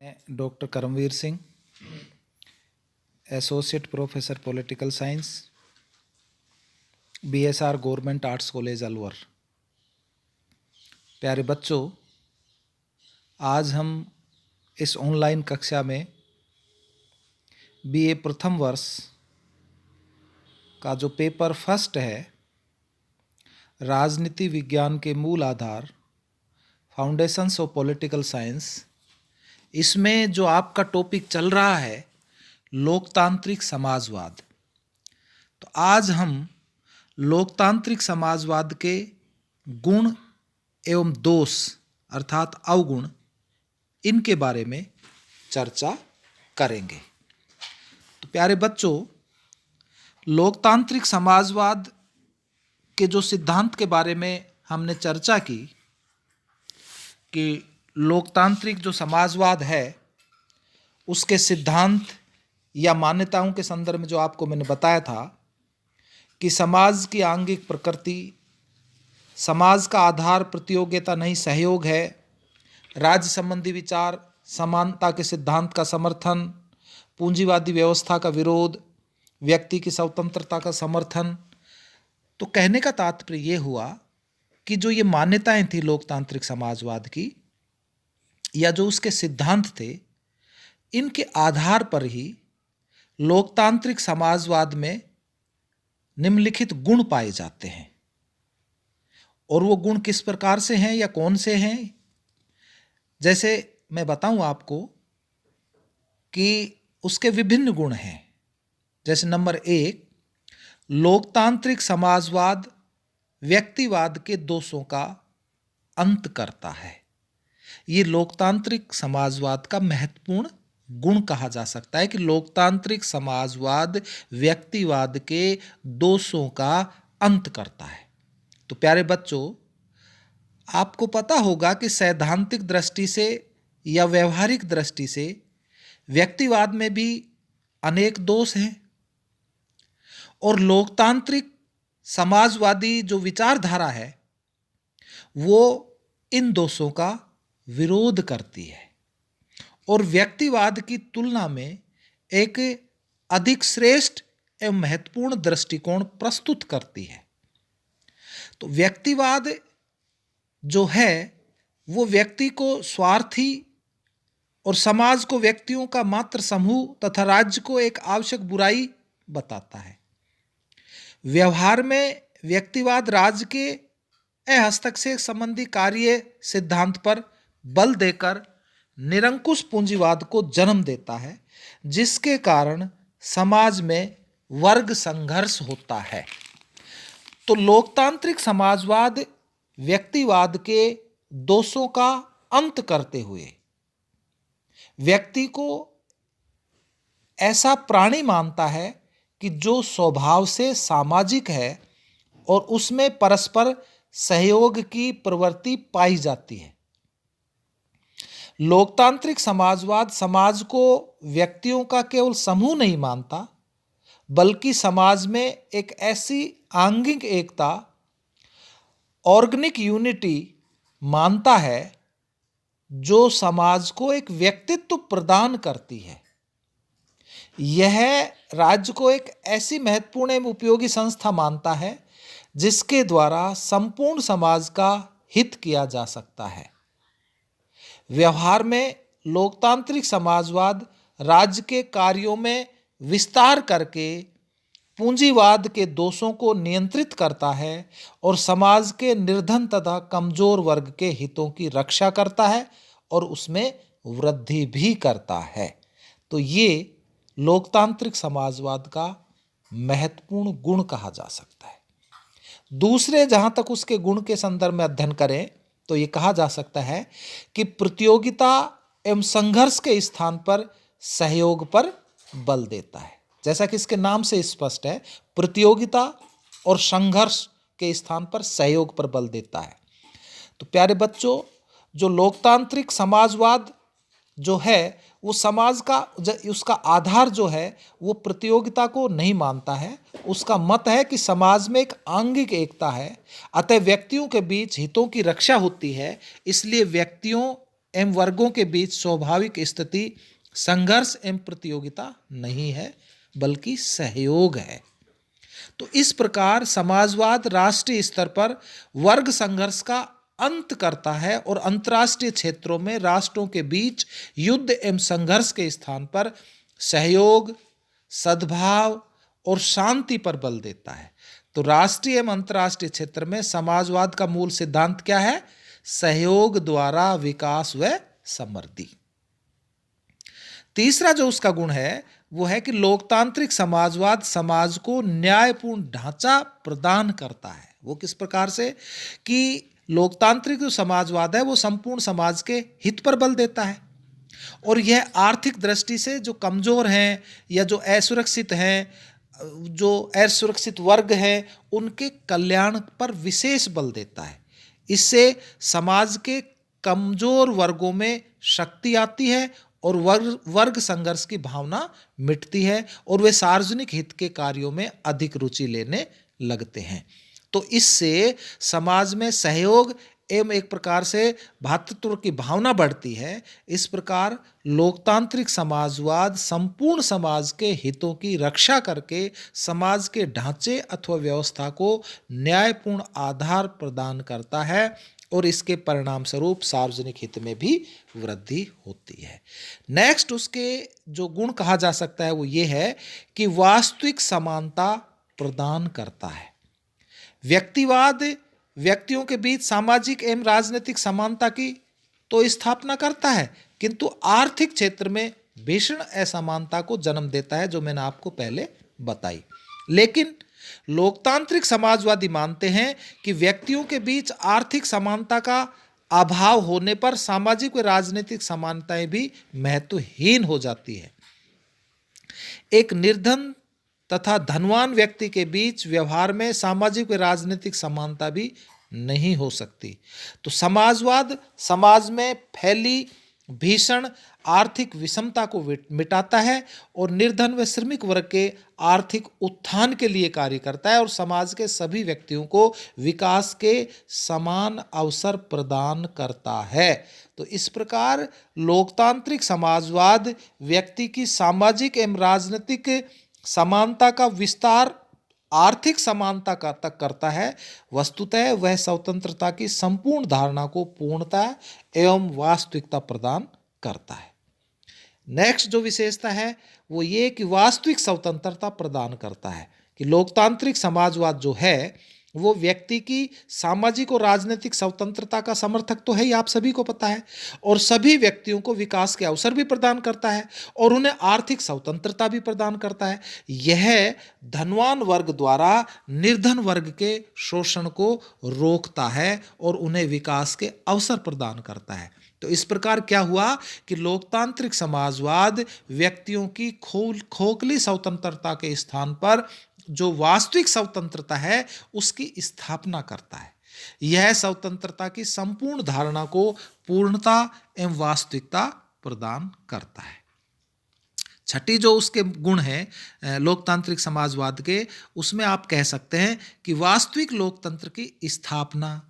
मैं doctor Karamveer Singh, associate professor political science, BSR government arts college Alwar. प्यारे बच्चों, आज हम इस ऑनलाइन कक्षा में बीए प्रथम वर्ष का जो पेपर फर्स्ट है, राजनीति विज्ञान के मूल आधार, फाउंडेशंस ऑफ पॉलिटिकल साइंस, इसमें जो आपका टॉपिक चल रहा है लोकतांत्रिक समाजवाद। तो आज हम लोकतांत्रिक समाजवाद के गुण एवं दोष अर्थात अवगुण, इनके बारे में चर्चा करेंगे। तो प्यारे बच्चों, लोकतांत्रिक समाजवाद के जो सिद्धांत के बारे में हमने चर्चा की कि लोकतांत्रिक जो समाजवाद है उसके सिद्धांत या मान्यताओं के संदर्भ में जो आपको मैंने बताया था कि समाज की आंगिक प्रकृति, समाज का आधार प्रतियोगिता नहीं सहयोग है, राज्य संबंधी विचार, समानता के सिद्धांत का समर्थन, पूंजीवादी व्यवस्था का विरोध, व्यक्ति की स्वतंत्रता का समर्थन। तो कहने का तात्पर्य ये हुआ कि जो ये मान्यताएं थी लोकतांत्रिक समाजवाद की या जो उसके सिद्धांत थे, इनके आधार पर ही लोकतांत्रिक समाजवाद में निम्नलिखित गुण पाए जाते हैं। और वो गुण किस प्रकार से हैं या कौन से हैं, जैसे मैं बताऊं आपको कि उसके विभिन्न गुण हैं। जैसे नंबर 1, लोकतांत्रिक समाजवाद व्यक्तिवाद के दोषों का अंत करता है। ये लोकतांत्रिक समाजवाद का महत्वपूर्ण गुण कहा जा सकता है कि लोकतांत्रिक समाजवाद व्यक्तिवाद के दोषों का अंत करता है। तो प्यारे बच्चों, आपको पता होगा कि सैद्धांतिक दृष्टि से या व्यवहारिक दृष्टि से व्यक्तिवाद में भी अनेक दोष हैं और लोकतांत्रिक समाजवादी जो विचारधारा है वो इन दोषों का विरोध करती है और व्यक्तिवाद की तुलना में एक अधिक श्रेष्ठ एवं महत्वपूर्ण दृष्टिकोण प्रस्तुत करती है। तो व्यक्तिवाद जो है वो व्यक्ति को स्वार्थी और समाज को व्यक्तियों का मात्र समूह तथा राज्य को एक आवश्यक बुराई बताता है। व्यवहार में व्यक्तिवाद राज्य के हस्तक्षेप संबंधी कार्य सिद्धांत पर बल देकर निरंकुश पूंजीवाद को जन्म देता है, जिसके कारण समाज में वर्ग संघर्ष होता है। तो लोकतांत्रिक समाजवाद व्यक्तिवाद के दोषों का अंत करते हुए व्यक्ति को ऐसा प्राणी मानता है कि जो स्वभाव से सामाजिक है और उसमें परस्पर सहयोग की प्रवृत्ति पाई जाती है। लोकतांत्रिक समाजवाद समाज को व्यक्तियों का केवल समूह नहीं मानता, बल्कि समाज में एक ऐसी आंगिक एकता, ऑर्गेनिक यूनिटी मानता है जो समाज को एक व्यक्तित्व प्रदान करती है। यह राज्य को एक ऐसी महत्वपूर्ण एवं उपयोगी संस्था मानता है जिसके द्वारा संपूर्ण समाज का हित किया जा सकता है। व्यवहार में लोकतांत्रिक समाजवाद राज्य के कार्यों में विस्तार करके पूंजीवाद के दोषों को नियंत्रित करता है और समाज के निर्धन तथा कमजोर वर्ग के हितों की रक्षा करता है और उसमें वृद्धि भी करता है। तो ये लोकतांत्रिक समाजवाद का महत्वपूर्ण गुण कहा जा सकता है। दूसरे, जहां तक उसके गुण के संदर्भ में अध्ययन करें तो ये कहा जा सकता है कि प्रतियोगिता एवं संघर्ष के स्थान पर सहयोग पर बल देता है। जैसा कि इसके नाम से स्पष्ट है, प्रतियोगिता और संघर्ष के स्थान पर सहयोग पर बल देता है। तो प्यारे बच्चों, जो लोकतांत्रिक समाजवाद जो है वो समाज का उसका आधार जो है वो प्रतियोगिता को नहीं मानता है। उसका मत है कि समाज में एक आंगिक एकता है, अतः व्यक्तियों के बीच हितों की रक्षा होती है, इसलिए व्यक्तियों एवं वर्गों के बीच स्वाभाविक स्थिति संघर्ष एवं प्रतियोगिता नहीं है, बल्कि सहयोग है। तो इस प्रकार समाजवाद राष्ट्रीय स्तर पर वर्ग संघर्ष का अंत करता है और अंतर्राष्ट्रीय क्षेत्रों में राष्ट्रों के बीच युद्ध एवं संघर्ष के स्थान पर सहयोग, सद्भाव और शांति पर बल देता है। तो राष्ट्रीय एवं अंतर्राष्ट्रीय क्षेत्र में समाजवाद का मूल सिद्धांत क्या है? सहयोग द्वारा विकास व समृद्धि। तीसरा जो उसका गुण है वो है कि लोकतांत्रिक समाजवाद समाज को न्यायपूर्ण ढांचा प्रदान करता है। वो किस प्रकार से कि लोकतांत्रिक जो समाजवाद है वो संपूर्ण समाज के हित पर बल देता है और यह आर्थिक दृष्टि से जो कमजोर हैं या जो असुरक्षित हैं, जो असुरक्षित वर्ग हैं, उनके कल्याण पर विशेष बल देता है। इससे समाज के कमजोर वर्गों में शक्ति आती है और वर्ग संघर्ष की भावना मिटती है और वे सार्वजनिक हित के कार्यों में अधिक रुचि लेने लगते हैं। तो इससे समाज में सहयोग एवं एक प्रकार से भ्रातृत्व की भावना बढ़ती है। इस प्रकार लोकतांत्रिक समाजवाद संपूर्ण समाज के हितों की रक्षा करके समाज के ढांचे अथवा व्यवस्था को न्यायपूर्ण आधार प्रदान करता है और इसके परिणाम स्वरूप सार्वजनिक हित में भी वृद्धि होती है। नेक्स्ट उसके जो गुण कहा जा सकता है वो ये है कि वास्तविक समानता प्रदान करता है। व्यक्तिवाद व्यक्तियों के बीच सामाजिक एवं राजनीतिक समानता की तो स्थापना करता है, किंतु आर्थिक क्षेत्र में भीषण असमानता को जन्म देता है, जो मैंने आपको पहले बताई। लेकिन लोकतांत्रिक समाजवादी मानते हैं कि व्यक्तियों के बीच आर्थिक समानता का अभाव होने पर सामाजिक व राजनीतिक समानताएं भी महत्वहीन हो जाती है। एक निर्धन तथा धनवान व्यक्ति के बीच व्यवहार में सामाजिक व राजनीतिक समानता भी नहीं हो सकती। तो समाजवाद समाज में फैली भीषण आर्थिक विषमता को मिटाता है और निर्धन व श्रमिक वर्ग के आर्थिक उत्थान के लिए कार्य करता है और समाज के सभी व्यक्तियों को विकास के समान अवसर प्रदान करता है। तो इस प्रकार लोकतांत्रिक समाजवाद व्यक्ति की सामाजिक एवं राजनीतिक समानता का विस्तार आर्थिक समानता का तक करता है। वस्तुतः वह स्वतंत्रता की संपूर्ण धारणा को पूर्णता एवं वास्तविकता प्रदान करता है। नेक्स्ट जो विशेषता है वो ये कि वास्तविक स्वतंत्रता प्रदान करता है कि लोकतांत्रिक समाजवाद जो है वो व्यक्ति की सामाजिक और राजनीतिक स्वतंत्रता का समर्थक तो है ही, आप सभी को पता है, और सभी व्यक्तियों को विकास के अवसर भी प्रदान करता है और उन्हें आर्थिक स्वतंत्रता भी प्रदान करता है। यह धनवान वर्ग द्वारा निर्धन वर्ग के शोषण को रोकता है और उन्हें विकास के अवसर प्रदान करता है। तो इस प्रकार क्या हुआ कि लोकतांत्रिक समाजवाद व्यक्तियों की खोखली स्वतंत्रता के स्थान पर जो वास्तविक स्वतंत्रता है उसकी स्थापना करता है। यह स्वतंत्रता की संपूर्ण धारणा को पूर्णता एवं वास्तविकता प्रदान करता है। छठी जो उसके गुण हैं लोकतांत्रिक समाजवाद के, उसमें आप कह सकते हैं कि वास्तविक लोकतंत्र की स्थापना,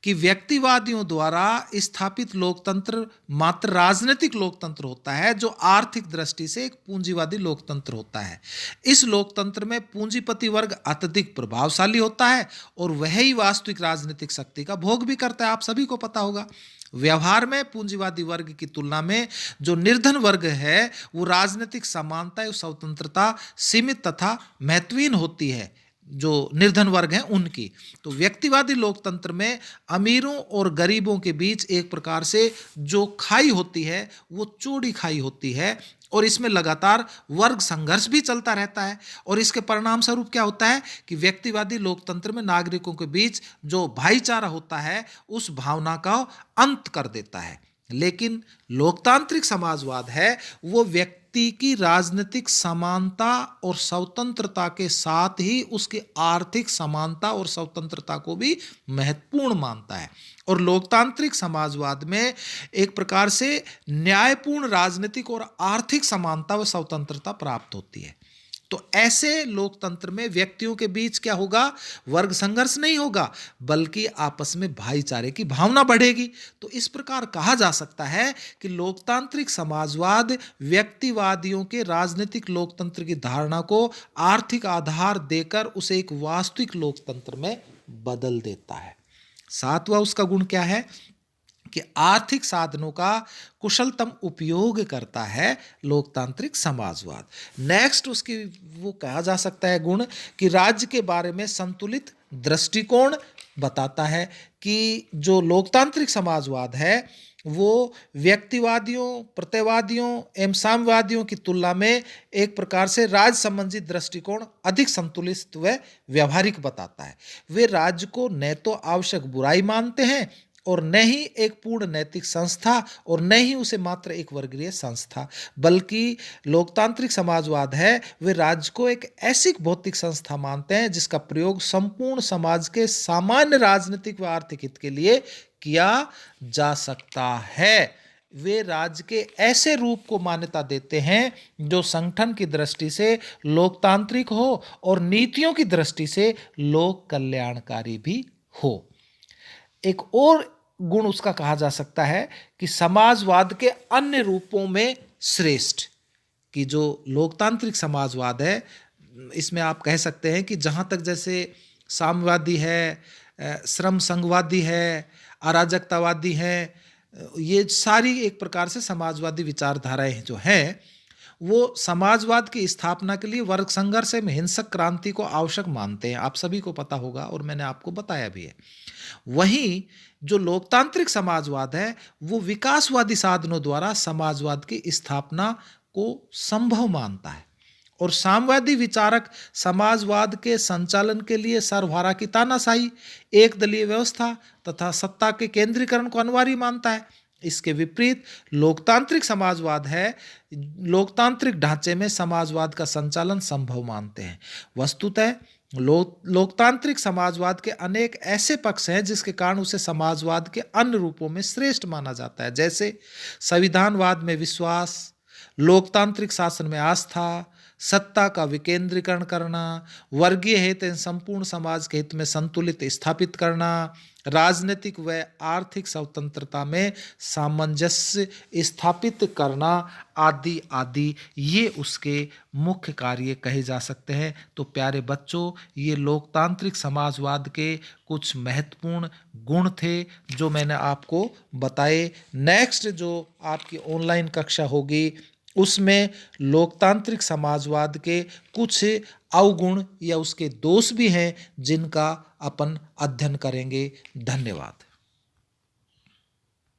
कि व्यक्तिवादियों द्वारा स्थापित लोकतंत्र मात्र राजनीतिक लोकतंत्र होता है जो आर्थिक दृष्टि से एक पूंजीवादी लोकतंत्र होता है। इस लोकतंत्र में पूंजीपति वर्ग अत्यधिक प्रभावशाली होता है और वह ही वास्तविक राजनीतिक शक्ति का भोग भी करता है, आप सभी को पता होगा। व्यवहार में पूंजीवादी वर्ग की तुलना में जो निर्धन वर्ग है वो राजनीतिक समानता एवं स्वतंत्रता सीमित तथा महत्वहीन होती है, जो निर्धन वर्ग हैं उनकी। तो व्यक्तिवादी लोकतंत्र में अमीरों और गरीबों के बीच एक प्रकार से जो खाई होती है वो चौड़ी खाई होती है और इसमें लगातार वर्ग संघर्ष भी चलता रहता है और इसके परिणाम स्वरूप क्या होता है कि व्यक्तिवादी लोकतंत्र में नागरिकों के बीच जो भाईचारा होता है उस भावना का अंत कर देता है। लेकिन लोकतांत्रिक समाजवाद है वो व्यक्ति की राजनीतिक समानता और स्वतंत्रता के साथ ही उसकी आर्थिक समानता और स्वतंत्रता को भी महत्वपूर्ण मानता है और लोकतांत्रिक समाजवाद में एक प्रकार से न्यायपूर्ण राजनीतिक और आर्थिक समानता व स्वतंत्रता प्राप्त होती है। तो ऐसे लोकतंत्र में व्यक्तियों के बीच क्या होगा? वर्ग संघर्ष नहीं होगा, बल्कि आपस में भाईचारे की भावना बढ़ेगी। तो इस प्रकार कहा जा सकता है कि लोकतांत्रिक समाजवाद व्यक्तिवादियों के राजनीतिक लोकतंत्र की धारणा को आर्थिक आधार देकर उसे एक वास्तविक लोकतंत्र में बदल देता है। सातवां उसका गुण क्या है? कि आर्थिक साधनों का कुशलतम उपयोग करता है लोकतांत्रिक समाजवाद। नेक्स्ट उसकी वो कहा जा सकता है गुण कि राज्य के बारे में संतुलित दृष्टिकोण बताता है कि जो लोकतांत्रिक समाजवाद है वो व्यक्तिवादियों, प्रत्ययवादियों एवं साम्यवादियों की तुलना में एक प्रकार से राज्य संबंधी दृष्टिकोण अधिक संतुलित व व्यवहारिक बताता है। वे राज्य को न तो आवश्यक बुराई मानते हैं और न ही एक पूर्ण नैतिक संस्था और न ही उसे मात्र एक वर्गीय संस्था, बल्कि लोकतांत्रिक समाजवाद है वे राज्य को एक ऐसी भौतिक संस्था मानते हैं जिसका प्रयोग संपूर्ण समाज के सामान्य राजनीतिक व आर्थिक हित के लिए किया जा सकता है। वे राज्य के ऐसे रूप को मान्यता देते हैं जो संगठन की दृष्टि से लोकतांत्रिक हो और नीतियों की दृष्टि से लोक कल्याणकारी भी हो। एक और गुण उसका कहा जा सकता है कि समाजवाद के अन्य रूपों में श्रेष्ठ, कि जो लोकतांत्रिक समाजवाद है इसमें आप कह सकते हैं कि जहाँ तक जैसे साम्यवादी है, श्रम संघवादी है, अराजकतावादी है, ये सारी एक प्रकार से समाजवादी विचारधाराएं जो हैं वो समाजवाद की स्थापना के लिए वर्ग संघर्ष में हिंसक क्रांति को आवश्यक मानते हैं। आप सभी को पता होगा और मैंने आपको बताया भी है। वहीं जो लोकतांत्रिक समाजवाद है वो विकासवादी साधनों द्वारा समाजवाद की स्थापना को संभव मानता है और साम्यवादी विचारक समाजवाद के संचालन के लिए सर्वहारा की तानाशाही, एक दलीय व्यवस्था तथा सत्ता के केंद्रीकरण को अनिवार्य मानता है। इसके विपरीत लोकतांत्रिक समाजवाद है लोकतांत्रिक ढांचे में समाजवाद का संचालन संभव मानते हैं। वस्तुतः लोकतांत्रिक समाजवाद के अनेक ऐसे पक्ष हैं जिसके कारण उसे समाजवाद के अन्य रूपों में श्रेष्ठ माना जाता है, जैसे संविधानवाद में विश्वास, लोकतांत्रिक शासन में आस्था, सत्ता का विकेंद्रीकरण करना, वर्गीय हित एवं संपूर्ण समाज के हित में संतुलित स्थापित करना, राजनीतिक व आर्थिक स्वतंत्रता में सामंजस्य स्थापित करना आदि आदि ये उसके मुख्य कार्य कहे जा सकते हैं। तो प्यारे बच्चों, ये लोकतांत्रिक समाजवाद के कुछ महत्वपूर्ण गुण थे जो मैंने आपको बताए। नेक्स्ट जो आपकी ऑनलाइन कक्षा होगी उसमें लोकतांत्रिक समाजवाद के कुछ अवगुण या उसके दोष भी हैं जिनका अपन अध्ययन करेंगे। धन्यवाद।